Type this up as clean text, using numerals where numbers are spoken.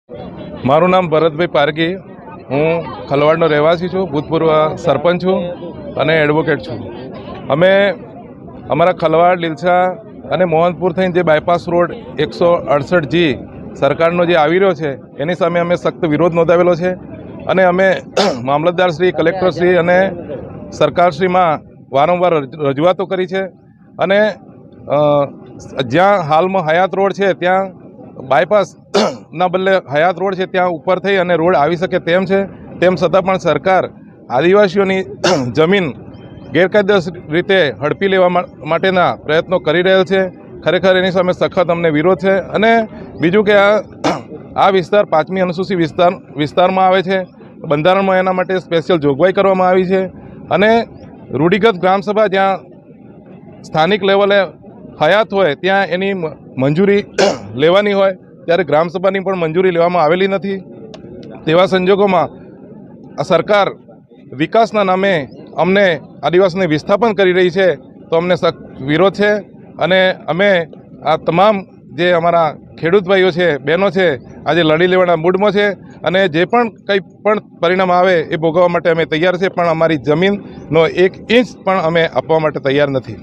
મારું નામ ભરતભાઈ પારગી, હું ખલવાડનો રહેવાસી છું, ભૂતપૂર્વ સરપંચ છું અને એડવોકેટ છું. અમે અમારા ખલવાડ, લીલછા અને મોહનપુર થઈને જે બાયપાસ રોડ 168G સરકારનો જે આવી રહ્યો છે એની સામે અમે સખ્ત વિરોધ નોંધાવેલો છે અને અમે મામલતદારશ્રી, કલેક્ટરશ્રી અને સરકારશ્રીમાં વારંવાર રજૂઆતો કરી છે. અને જ્યાં હાલમાં હયાત રોડ છે ત્યાં બાયપાસના બદલે હયાત રોડ છે ત્યાં ઉપર થઈ અને રોડ આવી શકે તેમ છે. તેમ છતાં પણ સરકાર આદિવાસીઓની જમીન ગેરકાયદેસર રીતે હડપી લેવા માટેના પ્રયત્નો કરી રહેલ છે. ખરેખર એની સામે સખત અમને વિરોધ છે. અને બીજું કે આ વિસ્તાર 5મી અનુસૂચિત વિસ્તારમાં આવે છે. બંધારણમાં એના માટે સ્પેશિયલ જોગવાઈ કરવામાં આવી છે. અને રૂઢિગત ગ્રામસભા જ્યાં સ્થાનિક લેવલે હયાત હોય ત્યાં એની મંજૂરી લેવાની હોય ત્યારે ગ્રામસભાની પણ મંજૂરી લેવામાં આવેલી નથી. તેવા સંજોગોમાં આ સરકાર વિકાસના નામે અમને આદિવાસીને વિસ્થાપન કરી રહી છે, તો અમને સખ્ત વિરોધ છે. અને અમે આ તમામ જે અમારા ખેડૂત ભાઈઓ છે, બહેનો છે, આજે લડી લેવાના મૂડમાં છે અને જે પણ કંઈ પણ પરિણામ આવે એ ભોગવવા માટે અમે તૈયાર છે, પણ અમારી જમીનનો 1 ઇંચ પણ અમે આપવા માટે તૈયાર નથી.